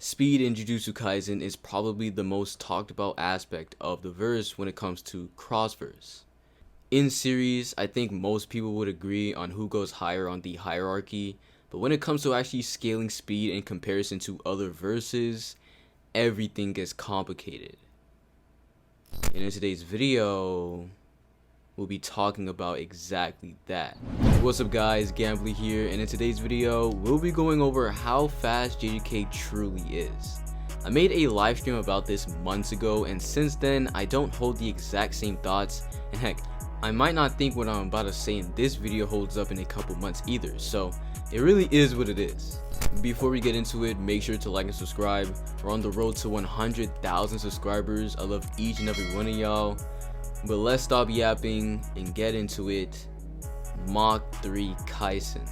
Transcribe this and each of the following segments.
Speed in Jujutsu Kaisen is probably the most talked about aspect of the verse when it comes to cross-verse. In series, I think most people would agree on who goes higher on the hierarchy, but when it comes to actually scaling speed in comparison to other verses, everything gets complicated. And in today's video, we'll be talking about exactly that. What's up guys, Gamblrr here, and in today's video, we'll be going over how fast JJK truly is. I made a live stream about this months ago, and since then, I don't hold the exact same thoughts, and heck, I might not think what I'm about to say in this video holds up in a couple months either, so it really is what it is. Before we get into it, make sure to like and subscribe. We're on the road to 100,000 subscribers. I love each and every one of y'all. But let's stop yapping and get into it. Mach 3 Kaisen.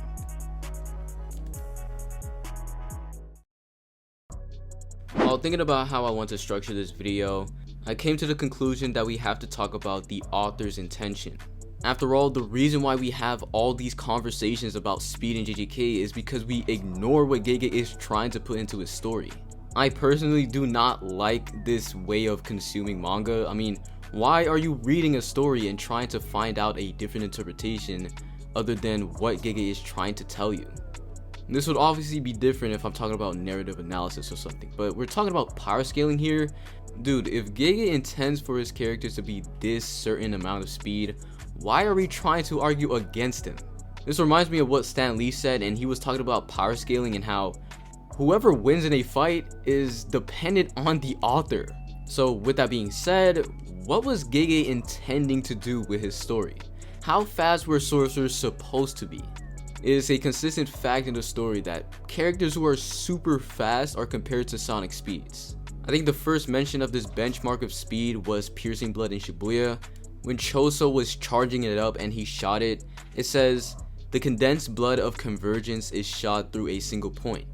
While thinking about how I want to structure this video, I came to the conclusion that we have to talk about the author's intention. After all, the reason why we have all these conversations about speed in JJK is because we ignore what Gege is trying to put into his story. I personally do not like this way of consuming manga. I mean, why are you reading a story and trying to find out a different interpretation other than what Gege is trying to tell you? This would obviously be different if I'm talking about narrative analysis or something, but we're talking about power scaling here. Dude, if Gege intends for his characters to be this certain amount of speed, why are we trying to argue against him? This reminds me of what Stan Lee said, and he was talking about power scaling and how whoever wins in a fight is dependent on the author. So with that being said, what was Gege intending to do with his story? How fast were sorcerers supposed to be? It is a consistent fact in the story that characters who are super fast are compared to sonic speeds. I think the first mention of this benchmark of speed was piercing blood in Shibuya. When Choso was charging it up and he shot it, it says, "The condensed blood of convergence is shot through a single point.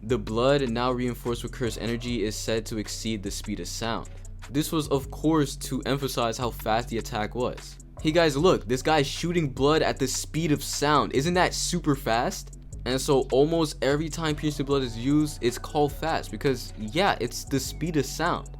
The blood, now reinforced with cursed energy, is said to exceed the speed of sound." This was of course to emphasize how fast the attack was. Hey guys, look, this guy's shooting blood at the speed of sound. Isn't that super fast? And so almost every time piercing blood is used, it's called fast because yeah, it's the speed of sound.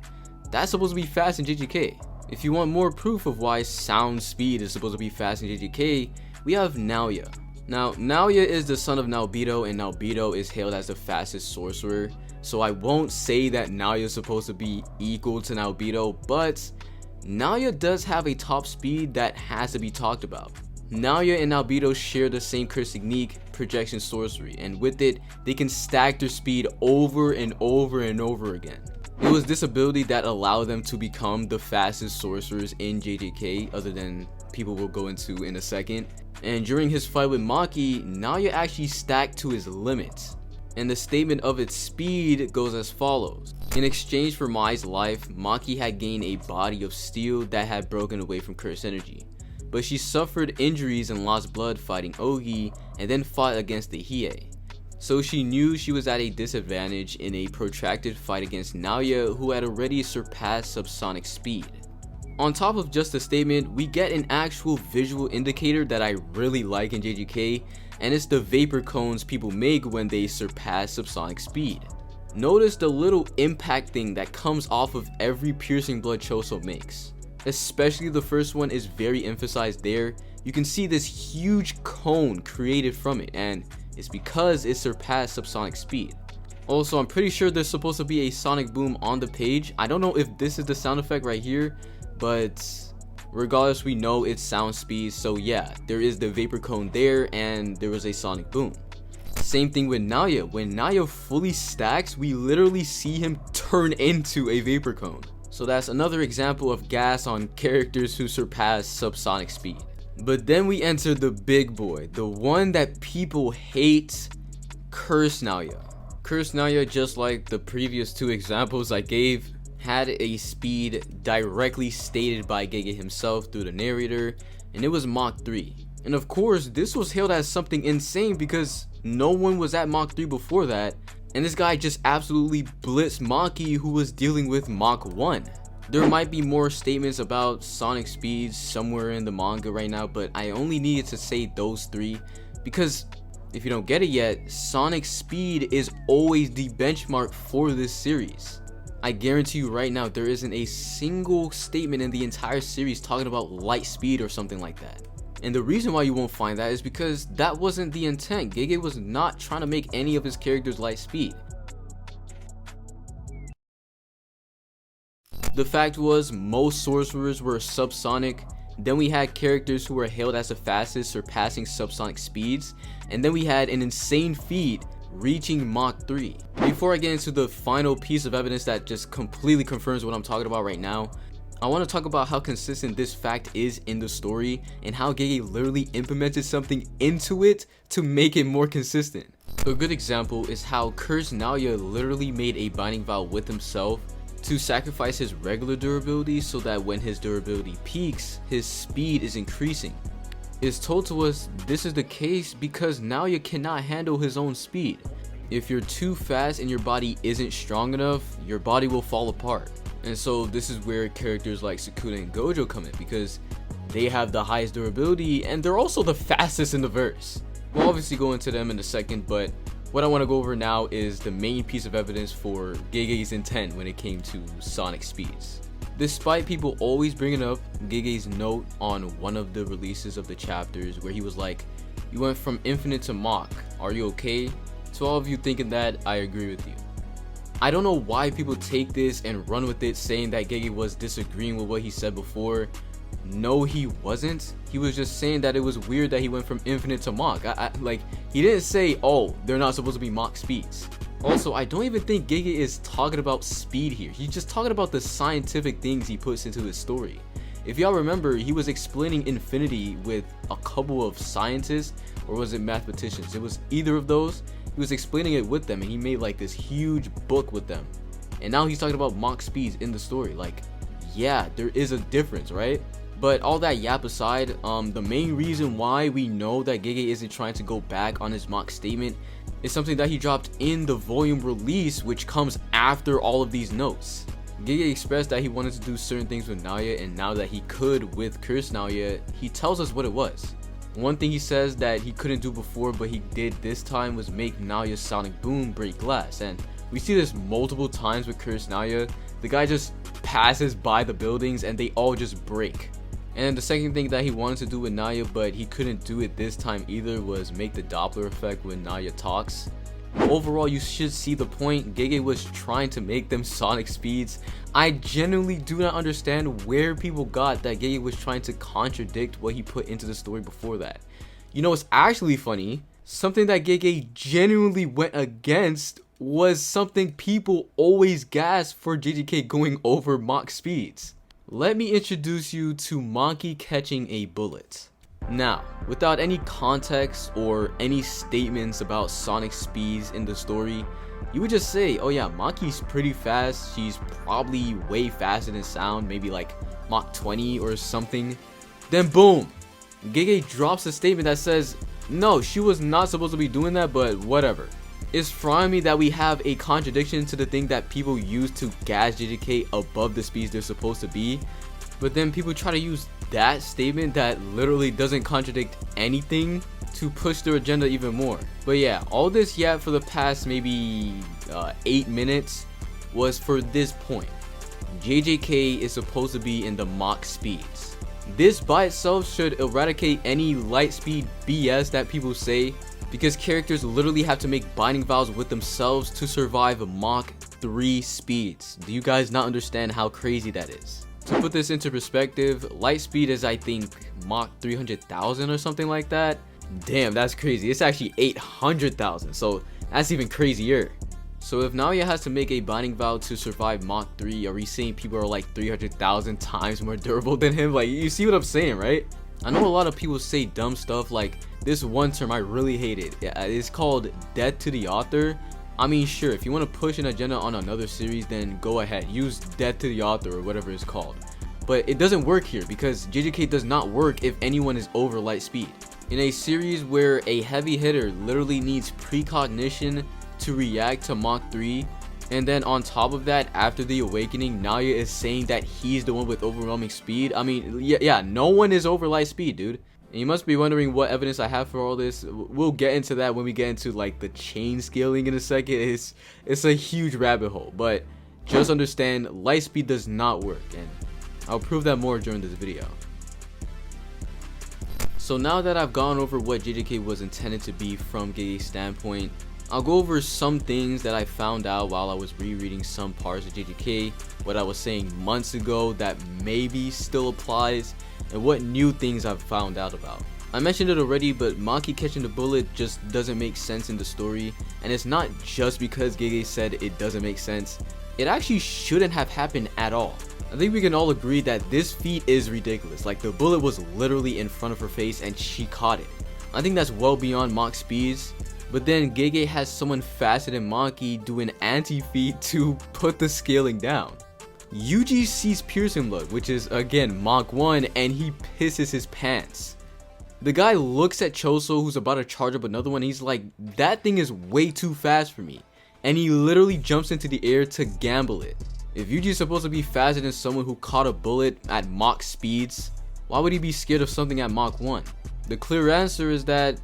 That's supposed to be fast in JJK. If you want more proof of why sound speed is supposed to be fast in JJK, we have Naoya. Now, Naoya is the son of Naobito, and Naobito is hailed as the fastest sorcerer. So I won't say that Naoya is supposed to be equal to Naobito, but Naoya does have a top speed that has to be talked about. Naoya and Naobito share the same curse technique, projection sorcery, and with it, they can stack their speed over and over and over again. It was this ability that allowed them to become the fastest sorcerers in JJK, other than people will go into in a second. And during his fight with Maki, Naoya actually stacked to his limits. And the statement of its speed goes as follows. In exchange for Mai's life, Maki had gained a body of steel that had broken away from cursed energy. But she suffered injuries and lost blood fighting Ogi, and then fought against the Hiei. So she knew she was at a disadvantage in a protracted fight against Naoya, who had already surpassed subsonic speed. On top of just a statement, we get an actual visual indicator that I really like in JJK, and it's the vapor cones people make when they surpass subsonic speed. Notice the little impact thing that comes off of every piercing blood Choso makes. Especially the first one is very emphasized there. You can see this huge cone created from it, and it's because it surpassed subsonic speed. Also, I'm pretty sure there's supposed to be a sonic boom on the page. I don't know if this is the sound effect right here, but regardless, we know it's sound speed. So yeah, there is the vapor cone there, and there was a sonic boom. Same thing with Naoya. When Naoya fully stacks, we literally see him turn into a vapor cone. So that's another example of gas on characters who surpass subsonic speed. But then we enter the big boy, the one that people hate, Curse Naoya. Curse Naoya, just like the previous two examples I gave, had a speed directly stated by Gege himself through the narrator, and it was Mach 3. And of course, this was hailed as something insane because no one was at Mach 3 before that, and this guy just absolutely blitzed Maki, who was dealing with Mach 1. There might be more statements about sonic speeds somewhere in the manga right now, but I only needed to say those three because If you don't get it yet, sonic speed is always the benchmark for this series. I guarantee you right now there isn't a single statement in the entire series talking about light speed or something like that. And the reason why you won't find that is because that wasn't the intent. Gege was not trying to make any of his characters light speed. The fact was, most sorcerers were subsonic. Then we had characters who were hailed as the fastest, surpassing subsonic speeds. And then we had an insane feat reaching Mach 3. Before I get into the final piece of evidence that just completely confirms what I'm talking about right now, I want to talk about how consistent this fact is in the story and how Gege literally implemented something into it to make it more consistent. A good example is how Cursed Naoya literally made a binding vow with himself to sacrifice his regular durability so that when his durability peaks, his speed is increasing. It's told to us this is the case because Naoya cannot handle his own speed. If you're too fast and your body isn't strong enough, your body will fall apart. And so this is where characters like Sukuda and Gojo come in, because they have the highest durability and they're also the fastest in the verse. We'll obviously go into them in a second, but what I want to go over now is the main piece of evidence for Gege's intent when it came to sonic speeds. Despite people always bringing up Gege's note on one of the releases of the chapters where he was like, "You went from infinite to Mach, are you okay?" To all of you thinking that, I agree with you. I don't know why people take this and run with it, saying that Gege was disagreeing with what he said before. No, he wasn't. He was just saying that it was weird that he went from infinite to Mach. Like, he didn't say, oh, they're not supposed to be Mach speeds. Also, I don't even think Gege is talking about speed here. He's just talking about the scientific things he puts into his story. If y'all remember, he was explaining infinity with a couple of scientists, or was it mathematicians? It was either of those. He was explaining it with them and he made like this huge book with them. And now he's talking about Mach speeds in the story. Like, yeah, there is a difference, right? But all that yap aside, the main reason why we know that Gege isn't trying to go back on his Mach statement is something that he dropped in the volume release, which comes after all of these notes. Gege expressed that he wanted to do certain things with Naoya, and now that he could with Cursed Naoya, he tells us what it was. One thing he says that he couldn't do before but he did this time was make Naoya's sonic boom break glass, and we see this multiple times with Cursed Naoya. The guy just passes by the buildings and they all just break. And the second thing that he wanted to do with Naoya but he couldn't do it this time either was make the Doppler effect when Naoya talks. Overall, you should see the point. Gege was trying to make them sonic speeds. I genuinely do not understand where people got that Gege was trying to contradict what he put into the story before that. You know what's actually funny? Something that Gege genuinely went against was something people always gas for JJK going over Mach speeds. Let me introduce you to Maki catching a bullet. Now, without any context or any statements about sonic speeds in the story, you would just say, oh yeah, Maki's pretty fast, she's probably way faster than sound, maybe like Mach 20 or something. Then boom, Gege drops a statement that says, no, she was not supposed to be doing that, but whatever. It's frying me that we have a contradiction to the thing that people use to gas JJK above the speeds they're supposed to be, but then people try to use that statement that literally doesn't contradict anything to push their agenda even more. But yeah, all this yet for the past maybe 8 minutes was for this point. JJK is supposed to be in the Mach speeds. This by itself should eradicate any light speed BS that people say, because characters literally have to make binding vows with themselves to survive Mach 3 speeds. Do you guys not understand how crazy that is? To put this into perspective, light speed is I think Mach 300,000 or something like that. Damn, that's crazy. It's actually 800,000, so that's even crazier. So if Naoya has to make a binding vow to survive Mach 3, are we saying people are like 300,000 times more durable than him? Like, you see what I'm saying, right? I know a lot of people say dumb stuff like this one term I really hate it. It's called death to the author. I mean, sure, if you want to push an agenda on another series, then go ahead, use death to the author or whatever it's called. But it doesn't work here because JJK does not work if anyone is over light speed. In a series where a heavy hitter literally needs precognition to react to Mach 3, and then on top of that, after the awakening, Naoya is saying that he's the one with overwhelming speed. I mean, yeah, no one is over light speed, dude. And you must be wondering what evidence I have for all this. We'll get into that when we get into like the chain scaling in a second. It's a huge rabbit hole, but just understand light speed does not work, and I'll prove that more during this video. So now that I've gone over what JJK was intended to be from Gege's standpoint, I'll go over some things that I found out while I was rereading some parts of JJK, what I was saying months ago that maybe still applies, and what new things I've found out about. I mentioned it already, but Mach catching the bullet just doesn't make sense in the story, and it's not just because Gege said it doesn't make sense. It actually shouldn't have happened at all. I think we can all agree that this feat is ridiculous. Like, the bullet was literally in front of her face and she caught it. I think that's well beyond Mach speeds. But then Gege has someone faster than Mach do an anti-feat to put the scaling down. Yuji sees piercing blood, which is again Mach 1, and he pisses his pants. The guy looks at Choso, who's about to charge up another one. He's like, that thing is way too fast for me. And he literally jumps into the air to gamble it. If Yuji is supposed to be faster than someone who caught a bullet at Mach speeds, why would he be scared of something at Mach 1? The clear answer is that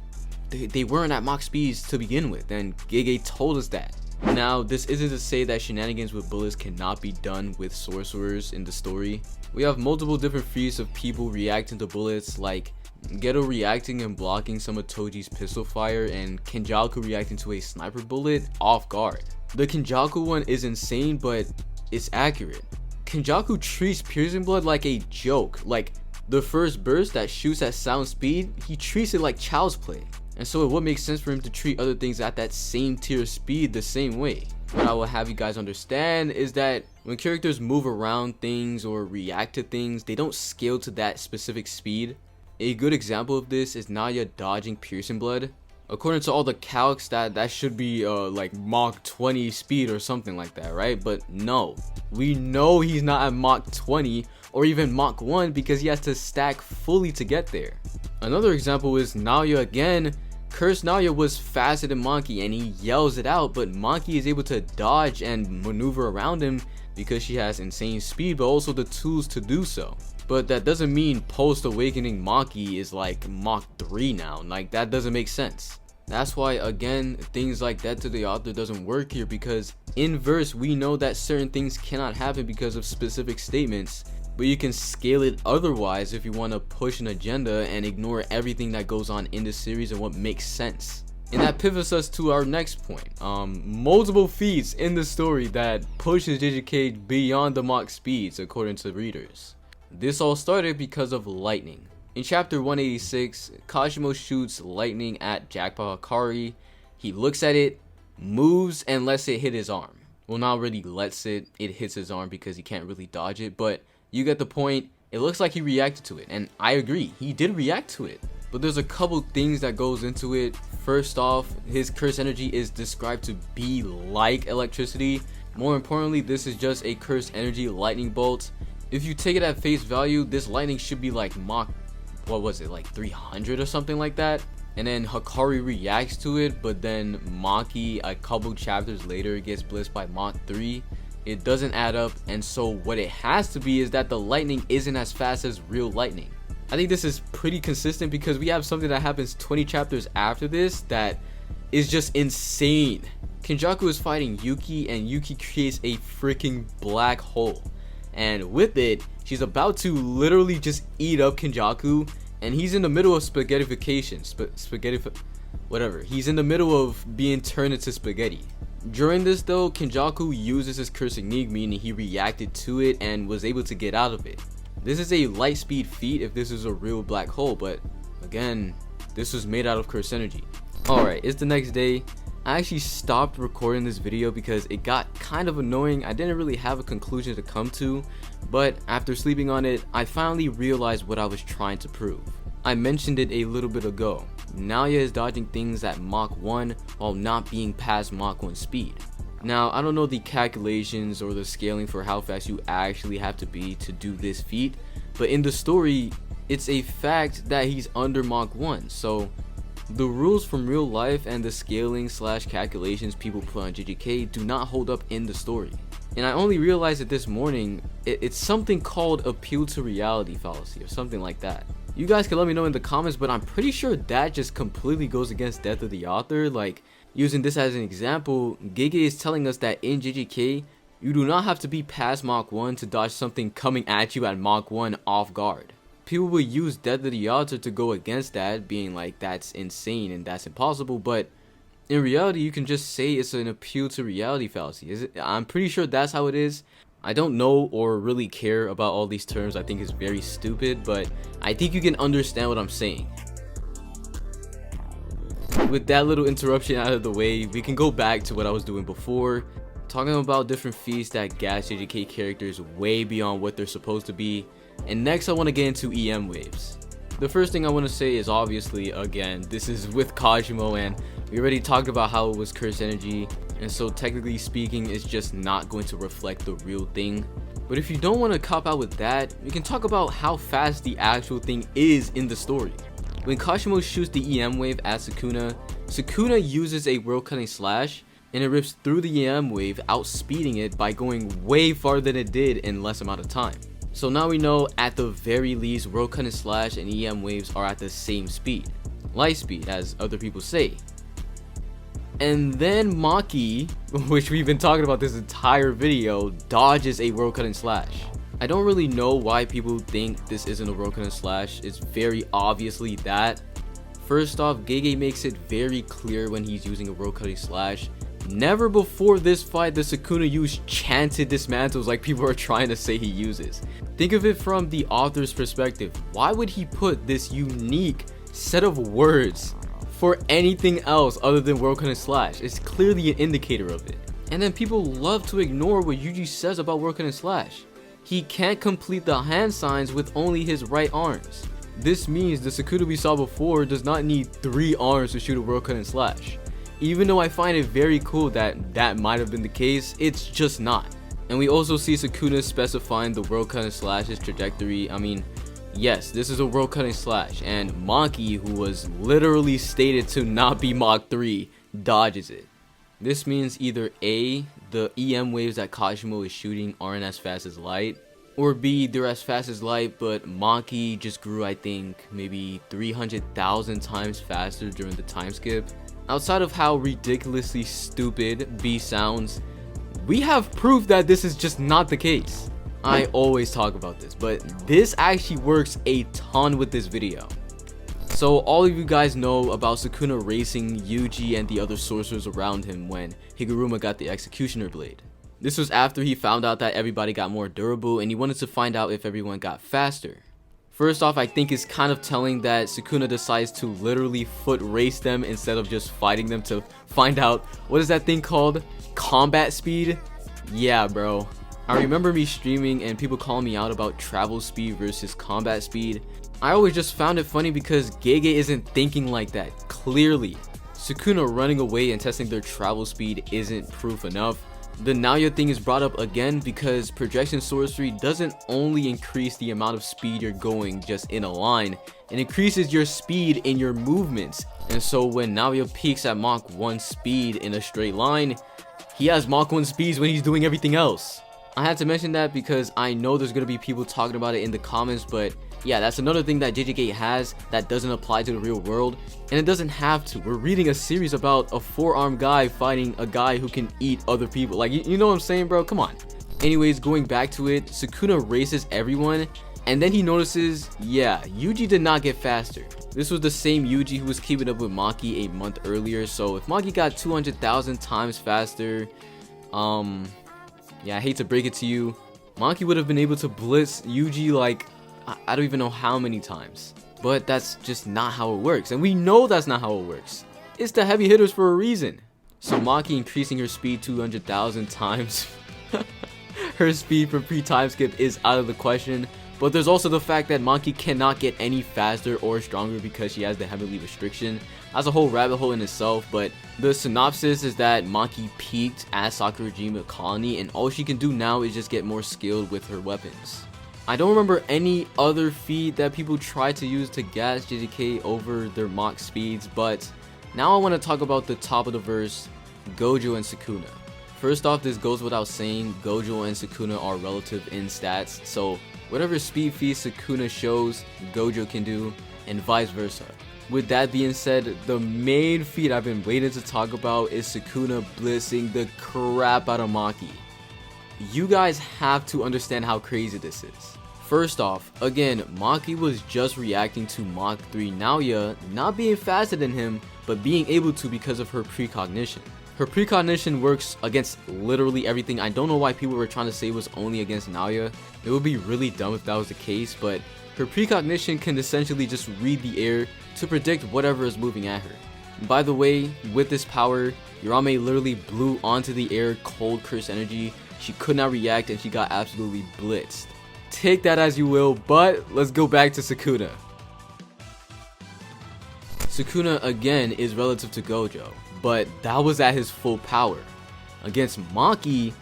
they weren't at Mach speeds to begin with, and Gege told us that. Now, this isn't to say that shenanigans with bullets cannot be done with sorcerers in the story. We have multiple different feats of people reacting to bullets, like Geto reacting and blocking some of Toji's pistol fire, and Kenjaku reacting to a sniper bullet off guard. The Kenjaku one is insane, but it's accurate. Kenjaku treats piercing blood like a joke. Like, the first burst that shoots at sound speed, he treats it like child's play. And so it would make sense for him to treat other things at that same tier speed the same way. What I will have you guys understand is that when characters move around things or react to things, they don't scale to that specific speed. A good example of this is Naoya dodging piercing blood. According to all the calcs, that should be like Mach 20 speed or something like that, right? But no, we know he's not at Mach 20 or even Mach 1 because he has to stack fully to get there. Another example is Naoya again. Cursed Naoya was faster than Mach and he yells it out, but Mach is able to dodge and maneuver around him because she has insane speed but also the tools to do so. But that doesn't mean post-awakening Mach is like Mach 3 now. Like, that doesn't make sense. That's why, again, things like that to the author doesn't work here, because in verse we know that certain things cannot happen because of specific statements, but you can scale it otherwise if you want to push an agenda and ignore everything that goes on in the series and what makes sense. And that pivots us to our next point. Multiple feats in the story that pushes JJK beyond the Mach speeds according to readers. This all started because of lightning. In chapter 186, Kashimo shoots lightning at Jackpot Hakari. He looks at it, moves, and lets it hit his arm. Well, not really lets it hits his arm because he can't really dodge it, but you get the point. It looks like he reacted to it, and I agree, he did react to it. But there's a couple things that goes into it. First off, his curse energy is described to be like electricity. More importantly, this is just a cursed energy lightning bolt. If you take it at face value, this lightning should be like Mach, what was it, like 300 or something like that? And then Hakari reacts to it, but then Maki a couple chapters later gets blissed by Mach 3. It doesn't add up, and so what it has to be is that the lightning isn't as fast as real lightning. I think this is pretty consistent because we have something that happens 20 chapters after this that is just insane. Kenjaku is fighting Yuki, and Yuki creates a freaking black hole. And with it, she's about to literally just eat up Kenjaku, and he's in the middle of spaghettification. He's in the middle of being turned into spaghetti. During this though, Kenjaku uses his curse technique, meaning he reacted to it and was able to get out of it. This is a light speed feat if this is a real black hole, but again, this was made out of curse energy. Alright, it's the next day. I actually stopped recording this video because it got kind of annoying. I didn't really have a conclusion to come to, but after sleeping on it, I finally realized what I was trying to prove. I mentioned it a little bit ago. Naoya is dodging things at Mach 1 while not being past Mach 1 speed. Now, I don't know the calculations or the scaling for how fast you actually have to be to do this feat, but in the story, it's a fact that he's under Mach 1, so the rules from real life and the scaling / calculations people put on JJK do not hold up in the story. And I only realized it this morning. It's something called appeal to reality fallacy or something like that. You guys can let me know in the comments, but I'm pretty sure that just completely goes against Death of the Author. Like, using this as an example, Gege is telling us that in JJK, you do not have to be past Mach 1 to dodge something coming at you at Mach 1 off guard. People will use Death of the Author to go against that, being like, that's insane and that's impossible, but in reality, you can just say it's an appeal to reality fallacy. I'm pretty sure that's how it is. I don't know or really care about all these terms. I think it's very stupid, but I think you can understand what I'm saying. With that little interruption out of the way, we can go back to what I was doing before, talking about different feats that gas JJK characters way beyond what they're supposed to be. And next I want to get into EM waves. The first thing I want to say is, obviously, again, this is with Kajimo, and we already talked about how it was cursed energy, and so technically speaking it's just not going to reflect the real thing. But if you don't want to cop out with that, we can talk about how fast the actual thing is in the story. When Kashimo shoots the EM wave at Sukuna, Sukuna uses a world cutting slash, and it rips through the EM wave, outspeeding it by going way farther than it did in less amount of time. So now we know at the very least world cutting slash and EM waves are at the same speed, light speed as other people say. And then Mach, which we've been talking about this entire video, dodges a world cutting slash. I don't really know why people think this isn't a world cutting slash. It's very obviously that. First off, Gege makes it very clear when he's using a world cutting slash. Never before this fight does Sukuna use chanted dismantles like people are trying to say he uses. Think of it from the author's perspective. Why would he put this unique set of words for anything else other than world cutting slash? It's clearly an indicator of it. And then people love to ignore what Yuji says about world cutting slash. He can't complete the hand signs with only his right arms. This means the Sukuna we saw before does not need 3 arms to shoot a world cutting slash. Even though I find it very cool that that might have been the case, it's just not. And we also see Sukuna specifying the world cutting slash's trajectory. I mean, yes, this is a world cutting slash, and Maki, who was literally stated to not be Mach 3, dodges it. This means either A, the EM waves that Kashimo is shooting aren't as fast as light, or B, they're as fast as light, but Maki just grew, I think, maybe 300,000 times faster during the time skip. Outside of how ridiculously stupid B sounds, we have proof that this is just not the case. I always talk about this, but this actually works a ton with this video. So all of you guys know about Sukuna racing Yuji and the other sorcerers around him when Higuruma got the Executioner Blade. This was after he found out that everybody got more durable, and he wanted to find out if everyone got faster. First off, I think it's kind of telling that Sukuna decides to literally foot race them instead of just fighting them to find out, what is that thing called? Combat speed? Yeah, bro. I remember me streaming and people calling me out about travel speed versus combat speed. I always just found it funny because Gege isn't thinking like that. Clearly, Sukuna running away and testing their travel speed isn't proof enough. The Naoya thing is brought up again because projection sorcery doesn't only increase the amount of speed you're going just in a line, it increases your speed in your movements. And so when Naoya peaks at Mach 1 speed in a straight line, he has Mach 1 speeds when he's doing everything else. I had to mention that because I know there's going to be people talking about it in the comments, but yeah, that's another thing that JJK has that doesn't apply to the real world, and it doesn't have to. We're reading a series about a 4-armed guy fighting a guy who can eat other people. Like, you know what I'm saying, bro? Come on. Anyways, going back to it, Sukuna races everyone, and then he notices, yeah, Yuji did not get faster. This was the same Yuji who was keeping up with Maki a month earlier, so if Maki got 200,000 times faster, yeah, I hate to break it to you, Maki would have been able to blitz Yuji like, I don't even know how many times. But that's just not how it works, and we know that's not how it works. It's the heavy hitters for a reason. So Maki increasing her speed 200,000 times her speed for pre-time skip is out of the question. But there's also the fact that Maki cannot get any faster or stronger because she has the heavenly restriction. That's a whole rabbit hole in itself, but the synopsis is that Maki peaked at Sakurajima Colony, and all she can do now is just get more skilled with her weapons. I don't remember any other feat that people try to use to gas JJK over their Mach speeds, but now I want to talk about the top of the verse, Gojo and Sukuna. First off, this goes without saying, Gojo and Sukuna are relative in stats, so Whatever speed feat Sukuna shows, Gojo can do, and vice versa. With that being said, the main feat I've been waiting to talk about is Sukuna blitzing the crap out of Maki. You guys have to understand how crazy this is. First off, again, Maki was just reacting to Mach 3 Naoya not being faster than him, but being able to because of her precognition. Her precognition works against literally everything. I don't know why people were trying to say it was only against Naoya. It would be really dumb if that was the case, but her precognition can essentially just read the air to predict whatever is moving at her. By the way, with this power, Yarame literally blew onto the air cold curse energy. She could not react and she got absolutely blitzed. Take that as you will, but let's go back to Sukuna. Sukuna again is relative to Gojo, but that was at his full power. Against Maki,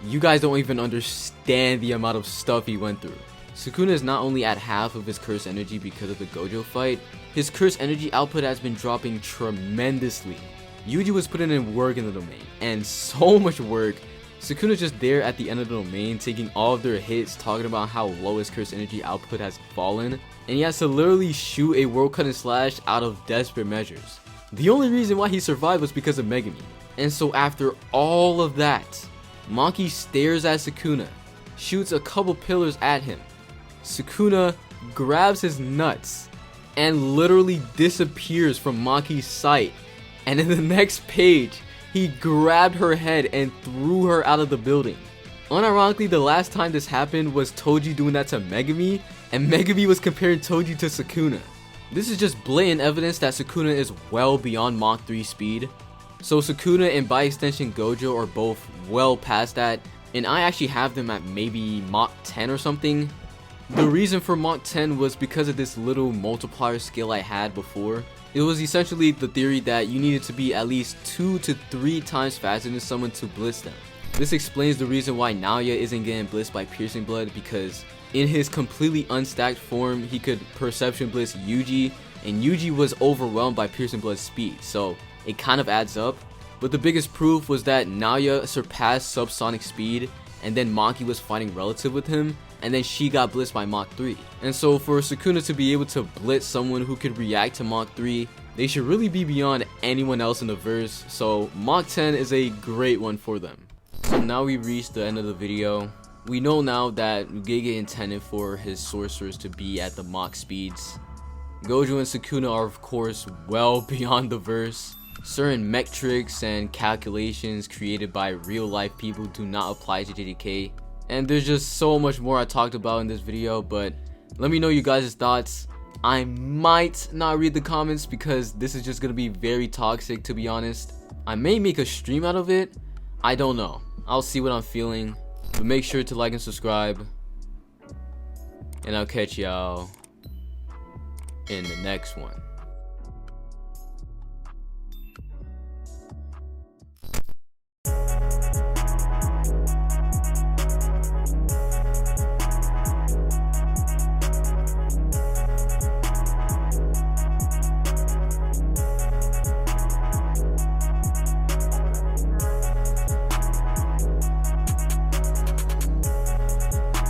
you guys don't even understand the amount of stuff he went through. Sukuna is not only at half of his curse energy because of the Gojo fight, his curse energy output has been dropping tremendously. Yuji was putting in work in the domain, and so much work. Sukuna's just there at the end of the domain taking all of their hits, talking about how low his curse energy output has fallen, and he has to literally shoot a world cut and slash out of desperate measures. The only reason why he survived was because of Megumi. And so after all of that, Maki stares at Sukuna, shoots a couple pillars at him. Sukuna grabs his nuts and literally disappears from Maki's sight. And in the next page, he grabbed her head and threw her out of the building. Unironically, the last time this happened was Toji doing that to Megumi, and Megumi was comparing Toji to Sukuna. This is just blatant evidence that Sukuna is well beyond Mach 3 speed. So Sukuna and by extension Gojo are both well past that, and I actually have them at maybe Mach 10 or something. The reason for Mach 10 was because of this little multiplier skill I had before. It was essentially the theory that you needed to be at least 2 to 3 times faster than someone to blitz them. This explains the reason why Naoya isn't getting blitzed by Piercing Blood, because in his completely unstacked form, he could Perception Blitz Yuji, and Yuji was overwhelmed by Piercing Blood's speed, so it kind of adds up. But the biggest proof was that Naoya surpassed subsonic speed, and then Maki was fighting relative with him, and then she got blitzed by Mach 3. And so for Sukuna to be able to blitz someone who could react to Mach 3, they should really be beyond anyone else in the verse, so Mach 10 is a great one for them. So now we reached the end of the video. We know now that Ugege intended for his sorcerers to be at the Mach speeds. Gojo and Sukuna are of course well beyond the verse. Certain metrics and calculations created by real life people do not apply to JJK. And there's just so much more I talked about in this video, but let me know you guys' thoughts. I might not read the comments because this is just gonna be very toxic, to be honest. I may make a stream out of it. I don't know. I'll see what I'm feeling. But make sure to like and subscribe. And I'll catch y'all in the next one.